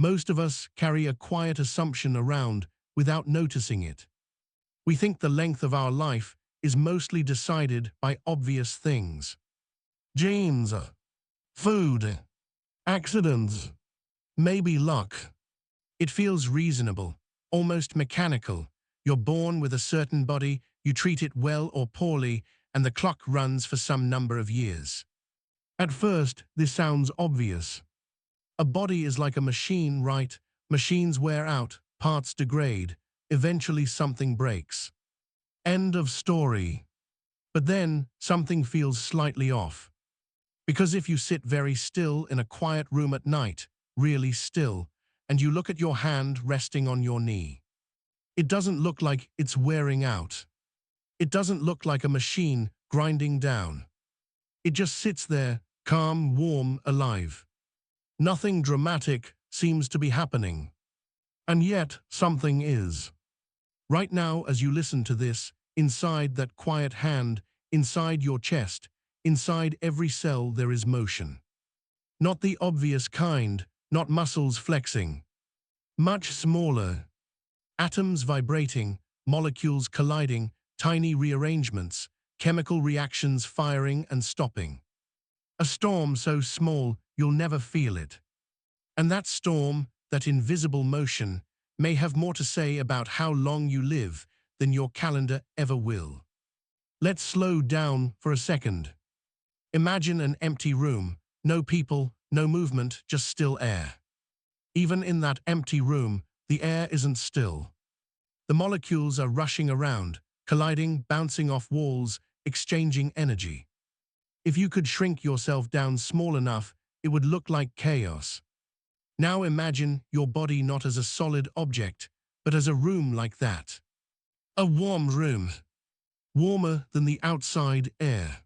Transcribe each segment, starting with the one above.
Most of us carry a quiet assumption around without noticing it. We think the length of our life is mostly decided by obvious things. Genes, food, accidents, maybe luck. It feels reasonable, almost mechanical. You're born with a certain body, you treat it well or poorly, and the clock runs for some number of years. At first, this sounds obvious. A body is like a machine, right? Machines wear out, parts degrade, eventually something breaks. End of story. But then, something feels slightly off. Because if you sit very still in a quiet room at night, really still, and you look at your hand resting on your knee, it doesn't look like it's wearing out. It doesn't look like a machine grinding down. It just sits there, calm, warm, alive. Nothing dramatic seems to be happening. And yet, something is. Right now, as you listen to this, inside that quiet hand, inside your chest, inside every cell there is motion. Not the obvious kind, not muscles flexing. Much smaller. Atoms vibrating, molecules colliding, tiny rearrangements, chemical reactions firing and stopping. A storm so small you'll never feel it. And that storm, that invisible motion, may have more to say about how long you live than your calendar ever will. Let's slow down for a second. Imagine an empty room, no people, no movement, just still air. Even in that empty room, the air isn't still. The molecules are rushing around, colliding, bouncing off walls, exchanging energy. If you could shrink yourself down small enough, it would look like chaos. Now imagine your body not as a solid object, but as a room like that. A warm room. Warmer than the outside air.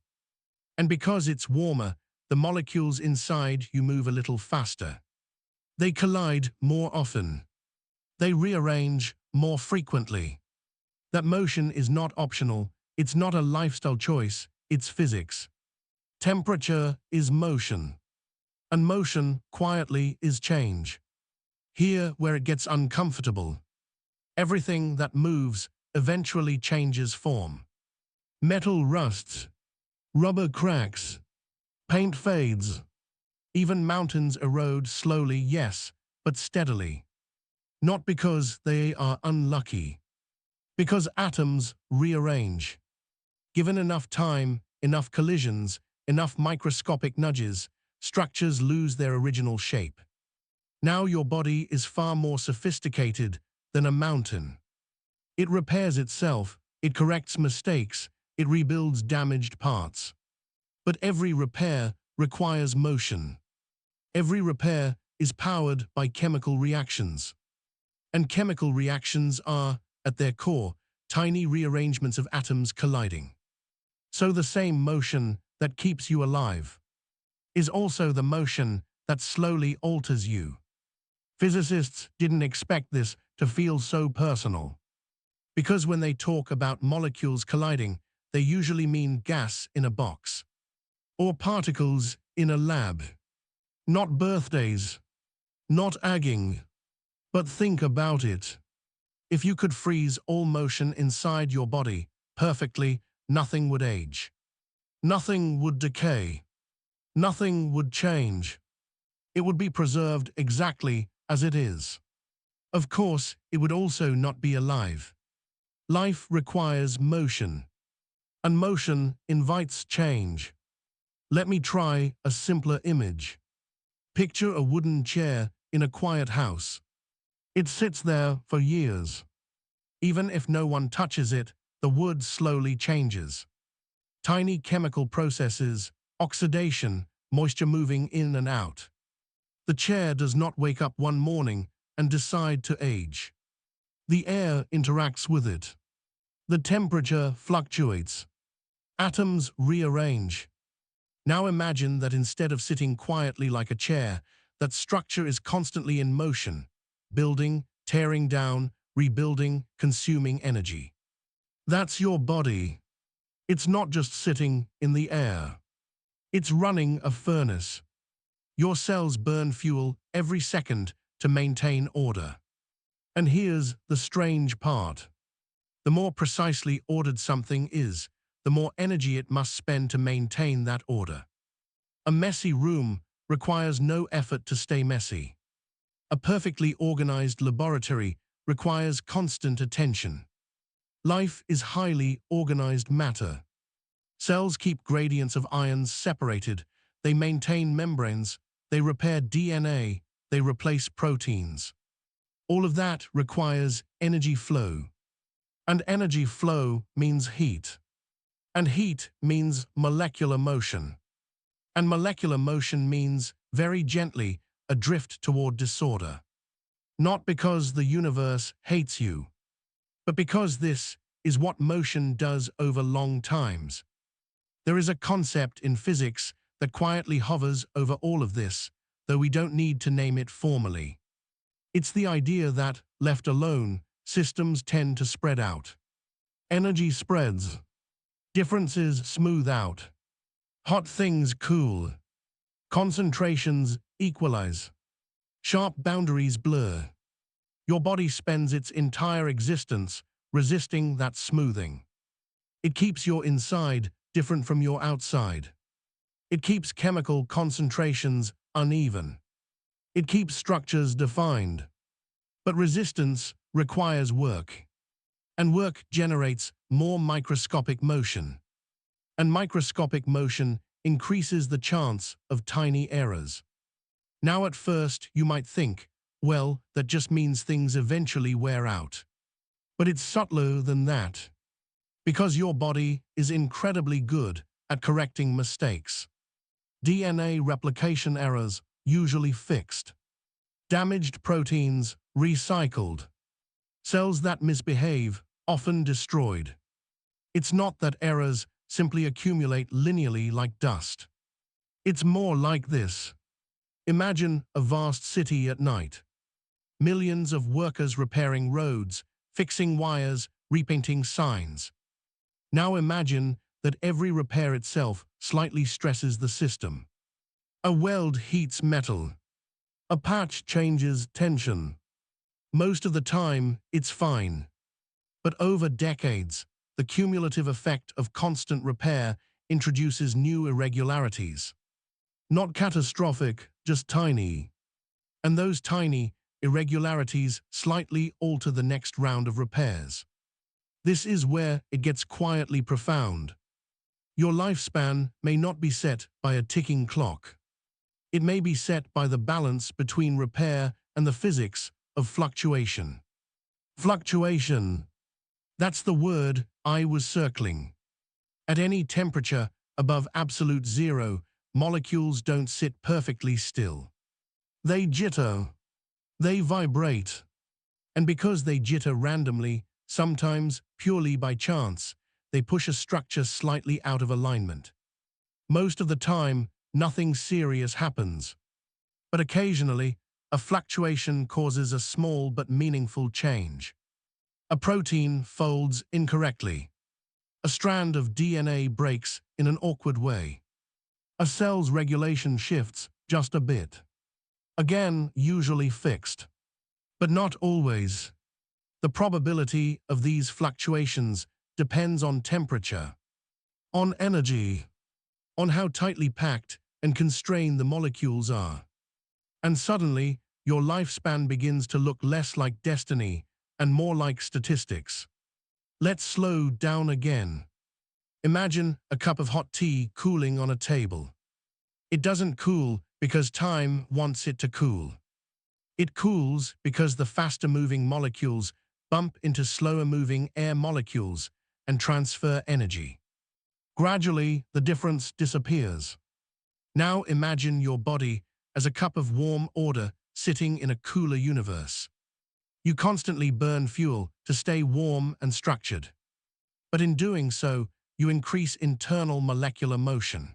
And because it's warmer, the molecules inside you move a little faster. They collide more often. They rearrange more frequently. That motion is not optional, it's not a lifestyle choice, it's physics. Temperature is motion. And motion, quietly, is change. Here where it gets uncomfortable. Everything that moves eventually changes form. Metal rusts. Rubber cracks. Paint fades. Even mountains erode slowly, yes, but steadily. Not because they are unlucky. Because atoms rearrange. Given enough time, enough collisions, enough microscopic nudges, structures lose their original shape. Now your body is far more sophisticated than a mountain. It repairs itself, it corrects mistakes, it rebuilds damaged parts. But every repair requires motion. Every repair is powered by chemical reactions. And chemical reactions are, at their core, tiny rearrangements of atoms colliding. So the same motion that keeps you alive is also the motion that slowly alters you. Physicists didn't expect this to feel so personal. Because when they talk about molecules colliding, they usually mean gas in a box. Or particles in a lab. Not birthdays. Not agging. But think about it. If you could freeze all motion inside your body perfectly, nothing would age. Nothing would decay. Nothing would change. It would be preserved exactly as it is. Of course, it would also not be alive. Life requires motion. And motion invites change. Let me try a simpler image. Picture a wooden chair in a quiet house. It sits there for years. Even if no one touches it, the wood slowly changes. Tiny chemical processes, oxidation, moisture moving in and out. The chair does not wake up one morning and decide to age. The air interacts with it. The temperature fluctuates. Atoms rearrange. Now imagine that instead of sitting quietly like a chair, that structure is constantly in motion, building, tearing down, rebuilding, consuming energy. That's your body. It's not just sitting in the air. It's running a furnace. Your cells burn fuel every second to maintain order. And here's the strange part. The more precisely ordered something is, the more energy it must spend to maintain that order. A messy room requires no effort to stay messy. A perfectly organized laboratory requires constant attention. Life is highly organized matter. Cells keep gradients of ions separated, they maintain membranes, they repair DNA, they replace proteins. All of that requires energy flow. And energy flow means heat. And heat means molecular motion. And molecular motion means, very gently, a drift toward disorder. Not because the universe hates you, but because this is what motion does over long times. There is a concept in physics that quietly hovers over all of this, though we don't need to name it formally. It's the idea that, left alone, systems tend to spread out. Energy spreads. Differences smooth out. Hot things cool. Concentrations equalize. Sharp boundaries blur. Your body spends its entire existence resisting that smoothing. It keeps your inside different from your outside. It keeps chemical concentrations uneven. It keeps structures defined. But resistance requires work. And work generates more microscopic motion. And microscopic motion increases the chance of tiny errors. Now at first you might think, well, that just means things eventually wear out. But it's subtler than that. Because your body is incredibly good at correcting mistakes. DNA replication errors usually fixed. Damaged proteins recycled. Cells that misbehave often destroyed. It's not that errors simply accumulate linearly like dust. It's more like this. Imagine a vast city at night. Millions of workers repairing roads, fixing wires, repainting signs. Now imagine that every repair itself slightly stresses the system. A weld heats metal. A patch changes tension. Most of the time, it's fine. But over decades, the cumulative effect of constant repair introduces new irregularities. Not catastrophic, just tiny. And those tiny irregularities slightly alter the next round of repairs. This is where it gets quietly profound. Your lifespan may not be set by a ticking clock. It may be set by the balance between repair and the physics of fluctuation. Fluctuation. That's the word I was circling. At any temperature above absolute zero, molecules don't sit perfectly still. They jitter. They vibrate. And because they jitter randomly, sometimes purely by chance, they push a structure slightly out of alignment. Most of the time, nothing serious happens. But occasionally, a fluctuation causes a small but meaningful change. A protein folds incorrectly. A strand of DNA breaks in an awkward way. A cell's regulation shifts just a bit. Again, usually fixed. But not always. The probability of these fluctuations depends on temperature, on energy, on how tightly packed and constrained the molecules are. And suddenly, your lifespan begins to look less like destiny and more like statistics. Let's slow down again. Imagine a cup of hot tea cooling on a table. It doesn't cool because time wants it to cool. It cools because the faster-moving molecules bump into slower-moving air molecules and transfer energy. Gradually, the difference disappears. Now imagine your body as a cup of warm order sitting in a cooler universe. You constantly burn fuel to stay warm and structured. But in doing so, you increase internal molecular motion.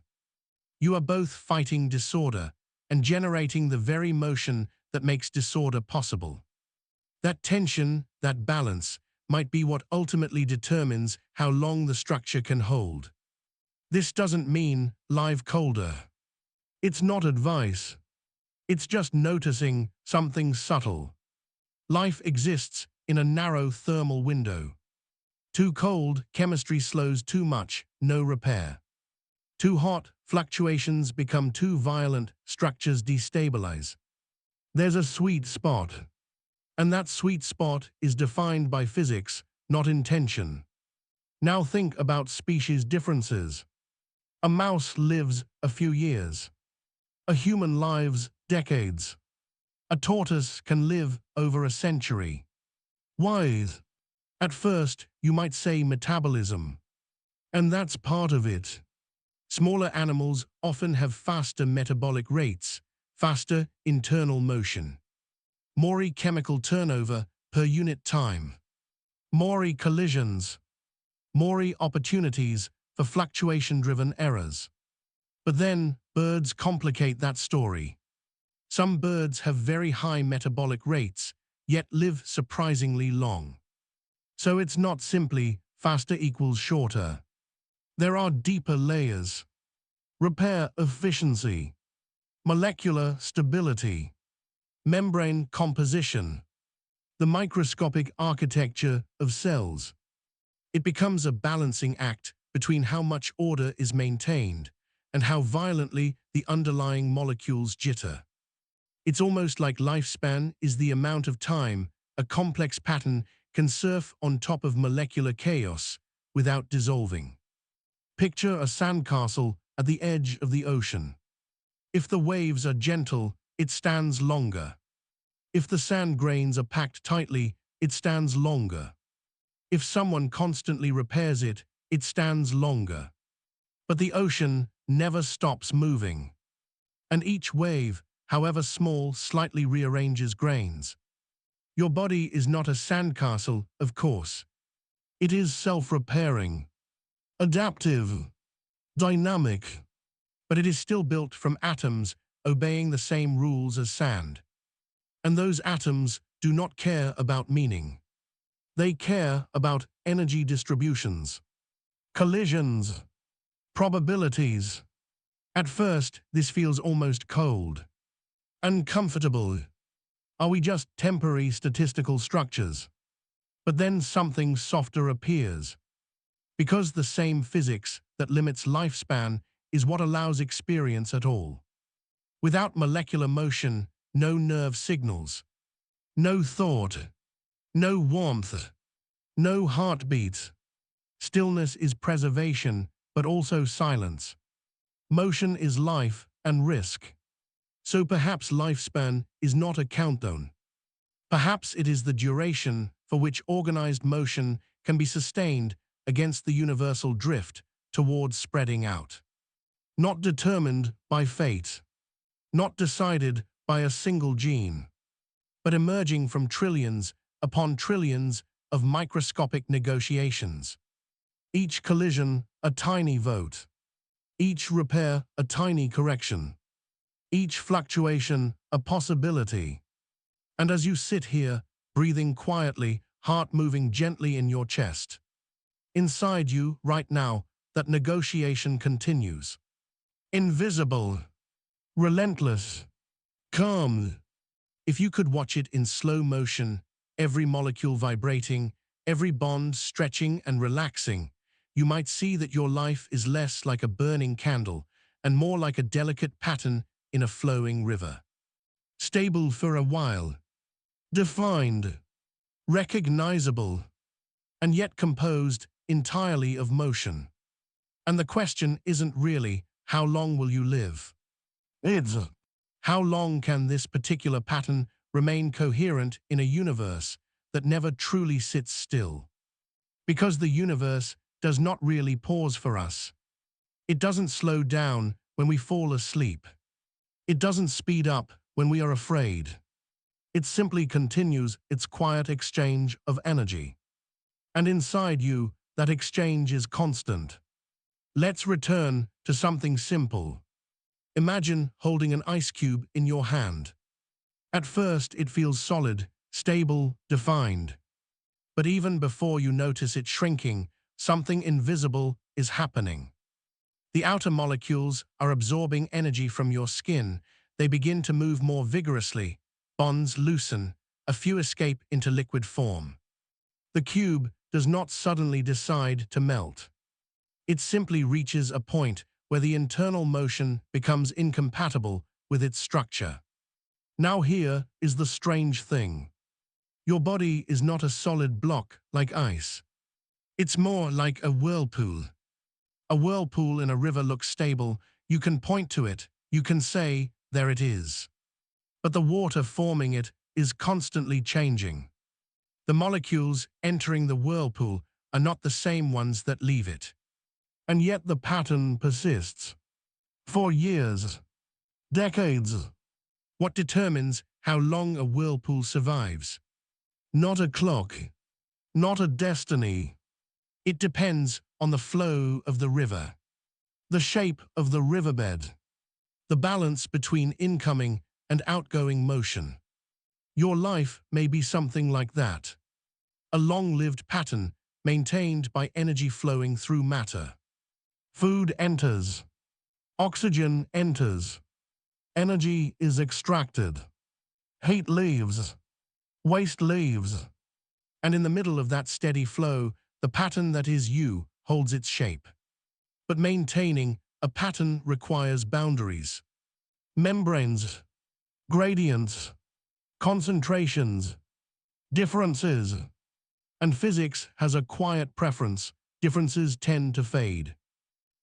You are both fighting disorder and generating the very motion that makes disorder possible. That tension, that balance, might be what ultimately determines how long the structure can hold. This doesn't mean live colder. It's not advice. It's just noticing something subtle. Life exists in a narrow thermal window. Too cold, chemistry slows too much, no repair. Too hot, fluctuations become too violent, structures destabilize. There's a sweet spot, and that sweet spot is defined by physics, not intention. Now think about species differences. A mouse lives a few years. A human lives decades. A tortoise can live over a century. Why? At first, you might say metabolism. And that's part of it. Smaller animals often have faster metabolic rates, faster internal motion, more chemical turnover per unit time, more collisions, more opportunities for fluctuation-driven errors. But then, birds complicate that story. Some birds have very high metabolic rates, yet live surprisingly long. So it's not simply faster equals shorter. There are deeper layers. Repair efficiency, molecular stability, membrane composition, the microscopic architecture of cells. It becomes a balancing act between how much order is maintained and how violently the underlying molecules jitter. It's almost like lifespan is the amount of time a complex pattern can surf on top of molecular chaos without dissolving. Picture a sandcastle at the edge of the ocean. If the waves are gentle, it stands longer. If the sand grains are packed tightly, it stands longer. If someone constantly repairs it, it stands longer. But the ocean never stops moving. And each wave, however small, slightly rearranges grains. Your body is not a sandcastle, of course. It is self-repairing, adaptive, dynamic, but it is still built from atoms obeying the same rules as sand. And those atoms do not care about meaning. They care about energy distributions, collisions, probabilities. At first, this feels almost cold, uncomfortable. Are we just temporary statistical structures? But then something softer appears. Because the same physics that limits lifespan is what allows experience at all. Without molecular motion, no nerve signals, no thought, no warmth, no heartbeat. Stillness is preservation, but also silence. Motion is life and risk. So perhaps lifespan is not a countdown. Perhaps it is the duration for which organized motion can be sustained against the universal drift towards spreading out. Not determined by fate, not decided by a single gene, but emerging from trillions upon trillions of microscopic negotiations. Each collision, a tiny vote. Each repair, a tiny correction. Each fluctuation, a possibility. And as you sit here, breathing quietly, heart moving gently in your chest, inside you, right now, that negotiation continues. Invisible, relentless, calm. If you could watch it in slow motion, every molecule vibrating, every bond stretching and relaxing, you might see that your life is less like a burning candle and more like a delicate pattern in a flowing river. Stable for a while, defined, recognizable, and yet composed entirely of motion. And the question isn't really, how long will you live? It's, how long can this particular pattern remain coherent in a universe that never truly sits still? Because the universe does not really pause for us. It doesn't slow down when we fall asleep. It doesn't speed up when we are afraid. It simply continues its quiet exchange of energy. And inside you, that exchange is constant. Let's return to something simple. Imagine holding an ice cube in your hand. At first, it feels solid, stable, defined. But even before you notice it shrinking, something invisible is happening. The outer molecules are absorbing energy from your skin. they begin to move more vigorously, bonds loosen, a few escape into liquid form. The cube does not suddenly decide to melt. It simply reaches a point where the internal motion becomes incompatible with its structure. Now here is the strange thing. Your body is not a solid block like ice. It's more like a whirlpool. A whirlpool in a river looks stable. You can point to it. You can say, there it is. But the water forming it is constantly changing. The molecules entering the whirlpool are not the same ones that leave it. And yet the pattern persists. For years, decades. What determines how long a whirlpool survives? Not a clock, not a destiny. It depends on the flow of the river, the shape of the riverbed, the balance between incoming and outgoing motion. Your life may be something like that. A long-lived pattern maintained by energy flowing through matter. Food enters. Oxygen enters. Energy is extracted. Heat leaves. Waste leaves. And in the middle of that steady flow, the pattern that is you holds its shape. But maintaining a pattern requires boundaries. Membranes. Gradients. Concentrations. Differences. And physics has a quiet preference. Differences tend to fade.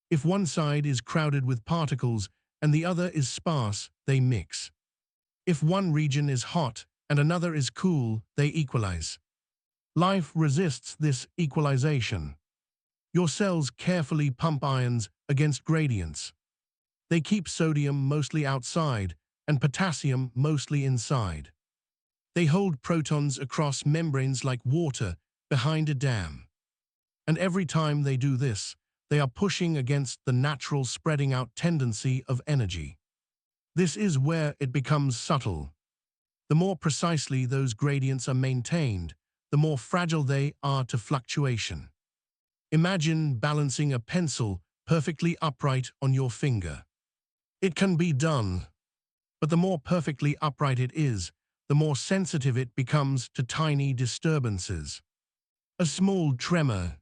If one side is crowded with particles and the other is sparse, they mix. If one region is hot and another is cool, they equalize. Life resists this equalization. Your cells carefully pump ions against gradients. They keep sodium mostly outside and potassium mostly inside. They hold protons across membranes like water behind a dam. And every time they do this, they are pushing against the natural spreading out tendency of energy. This is where it becomes subtle. The more precisely those gradients are maintained, the more fragile they are to fluctuation. Imagine balancing a pencil perfectly upright on your finger. It can be done, but the more perfectly upright it is, the more sensitive it becomes to tiny disturbances. A small tremor,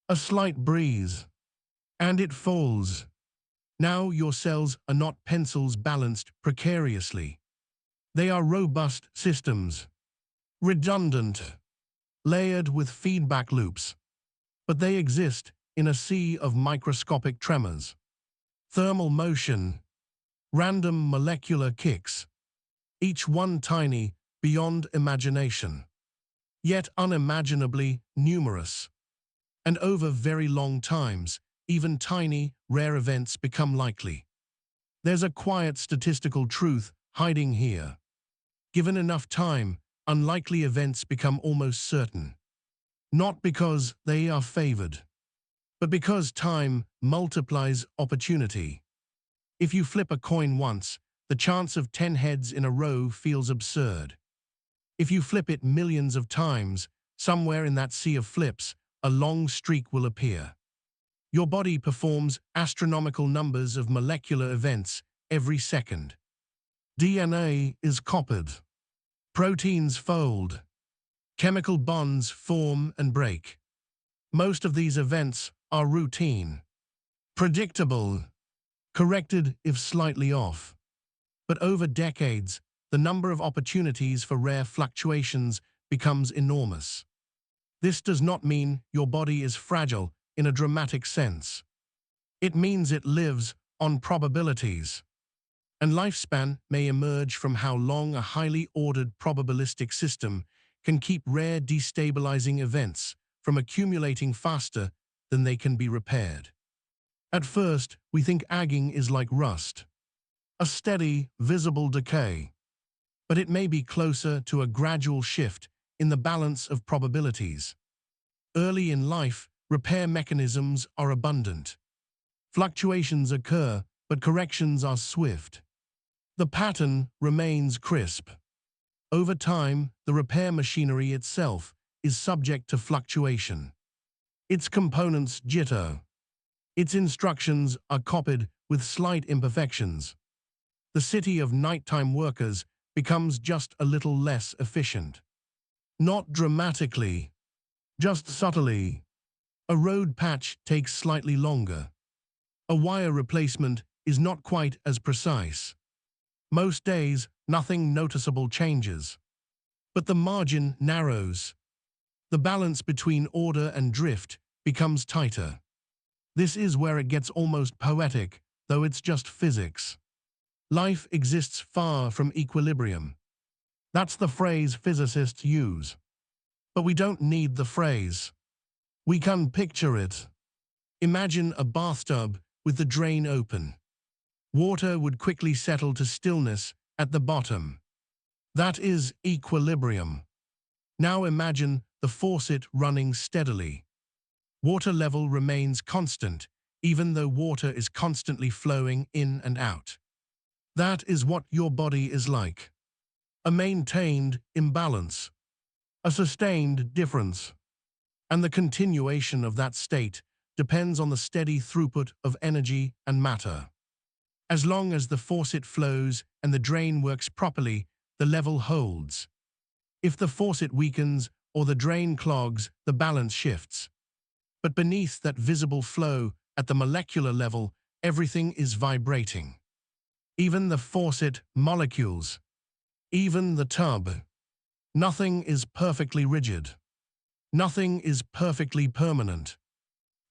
a slight breeze, and it falls. Now your cells are not pencils balanced precariously. They are robust systems, redundant, layered with feedback loops. But they exist in a sea of microscopic tremors, thermal motion, random molecular kicks, each one tiny, beyond imagination, yet unimaginably numerous. And over very long times, even tiny, rare events become likely. There's a quiet statistical truth hiding here. Given enough time, unlikely events become almost certain. Not because they are favored, but because time multiplies opportunity. If you flip a coin once, the chance of 10 heads in a row feels absurd. If you flip it millions of times, somewhere in that sea of flips, a long streak will appear. Your body performs astronomical numbers of molecular events every second. DNA is copied. Proteins fold. Chemical bonds form and break. Most of these events are routine, predictable, corrected if slightly off. But over decades, the number of opportunities for rare fluctuations becomes enormous. This does not mean your body is fragile in a dramatic sense. It means it lives on probabilities. And lifespan may emerge from how long a highly ordered probabilistic system can keep rare destabilizing events from accumulating faster than they can be repaired. At first, we think aging is like rust, a steady, visible decay. But it may be closer to a gradual shift in the balance of probabilities. Early in life, repair mechanisms are abundant. Fluctuations occur, but corrections are swift. The pattern remains crisp. Over time, the repair machinery itself is subject to fluctuation. Its components jitter. Its instructions are copied with slight imperfections. The city of nighttime workers becomes just a little less efficient. Not dramatically, just subtly. A road patch takes slightly longer. A wire replacement is not quite as precise. Most days, nothing noticeable changes. But the margin narrows. The balance between order and drift becomes tighter. This is where it gets almost poetic, though it's just physics. Life exists far from equilibrium. That's the phrase physicists use. But we don't need the phrase. We can picture it. Imagine a bathtub with the drain open. Water would quickly settle to stillness at the bottom. That is equilibrium. Now imagine the faucet running steadily. Water level remains constant, even though water is constantly flowing in and out. That is what your body is like. A maintained imbalance. A sustained difference. And the continuation of that state depends on the steady throughput of energy and matter. As long as the faucet flows and the drain works properly, the level holds. If the faucet weakens or the drain clogs, the balance shifts. But beneath that visible flow, at the molecular level, everything is vibrating. Even the faucet molecules. Even the tub. Nothing is perfectly rigid. Nothing is perfectly permanent.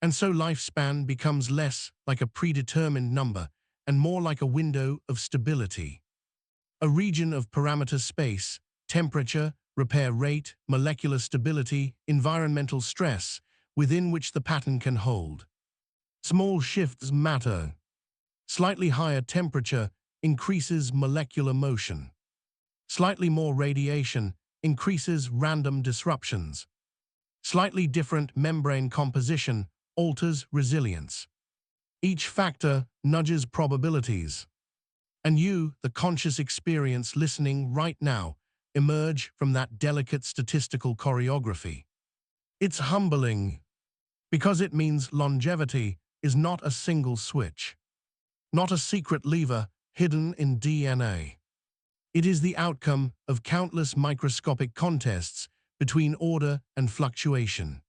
And so lifespan becomes less like a predetermined number and more like a window of stability. A region of parameter space, temperature, repair rate, molecular stability, environmental stress, within which the pattern can hold. Small shifts matter. Slightly higher temperature increases molecular motion. Slightly more radiation increases random disruptions. Slightly different membrane composition alters resilience. Each factor nudges probabilities. And you, the conscious experience listening right now, emerge from that delicate statistical choreography. It's humbling, because it means longevity is not a single switch, not a secret lever hidden in DNA. It is the outcome of countless microscopic contests between order and fluctuation,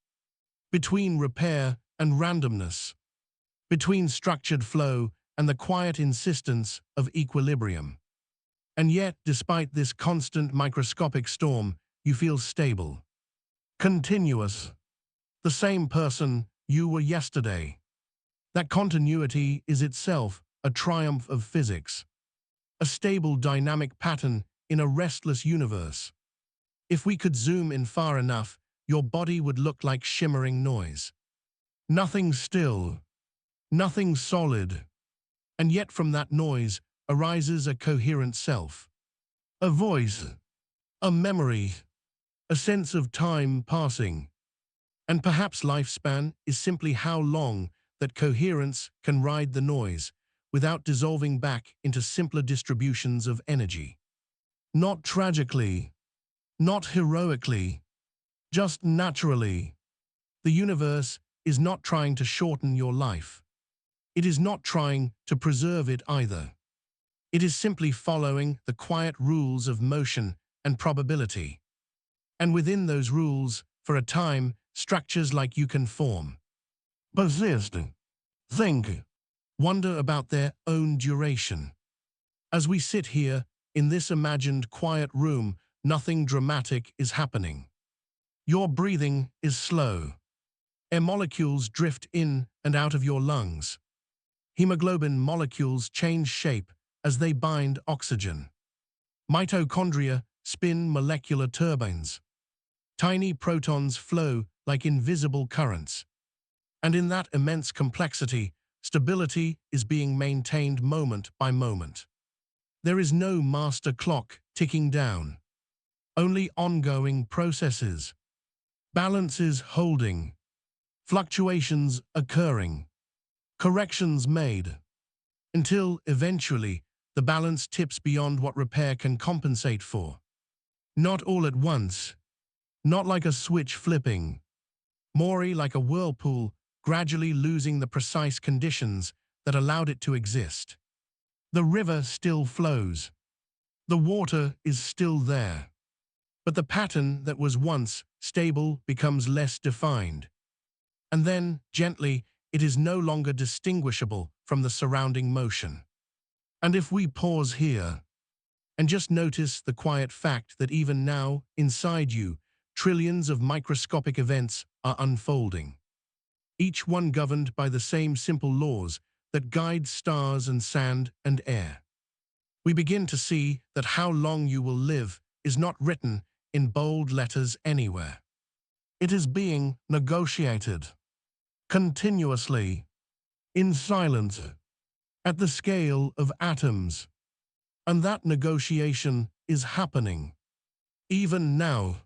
between repair and randomness, between structured flow and the quiet insistence of equilibrium. And yet, despite this constant microscopic storm, you feel stable, continuous, the same person you were yesterday. That continuity is itself a triumph of physics, a stable dynamic pattern in a restless universe. If we could zoom in far enough, your body would look like shimmering noise. Nothing still, nothing solid. And yet from that noise arises a coherent self. A voice, a memory, a sense of time passing. And perhaps lifespan is simply how long that coherence can ride the noise without dissolving back into simpler distributions of energy. Not tragically, not heroically, just naturally. The universe is not trying to shorten your life. It is not trying to preserve it either. It is simply following the quiet rules of motion and probability. And within those rules, for a time, structures like you can form. Persist, think, wonder about their own duration. As we sit here, in this imagined quiet room, nothing dramatic is happening. Your breathing is slow. Air molecules drift in and out of your lungs. Hemoglobin molecules change shape as they bind oxygen. Mitochondria spin molecular turbines. Tiny protons flow like invisible currents. And in that immense complexity, stability is being maintained moment by moment. There is no master clock ticking down. Only ongoing processes. Balances holding. Fluctuations occurring. Corrections made. Until, eventually, the balance tips beyond what repair can compensate for. Not all at once. Not like a switch flipping. More like a whirlpool gradually losing the precise conditions that allowed it to exist. The river still flows. The water is still there. But the pattern that was once stable becomes less defined. And then, gently, it is no longer distinguishable from the surrounding motion. And if we pause here and just notice the quiet fact that even now, inside you, trillions of microscopic events are unfolding, each one governed by the same simple laws that guide stars and sand and air, we begin to see that how long you will live is not written in bold letters anywhere. It is being negotiated continuously, in silence, at the scale of atoms. And that negotiation is happening even now.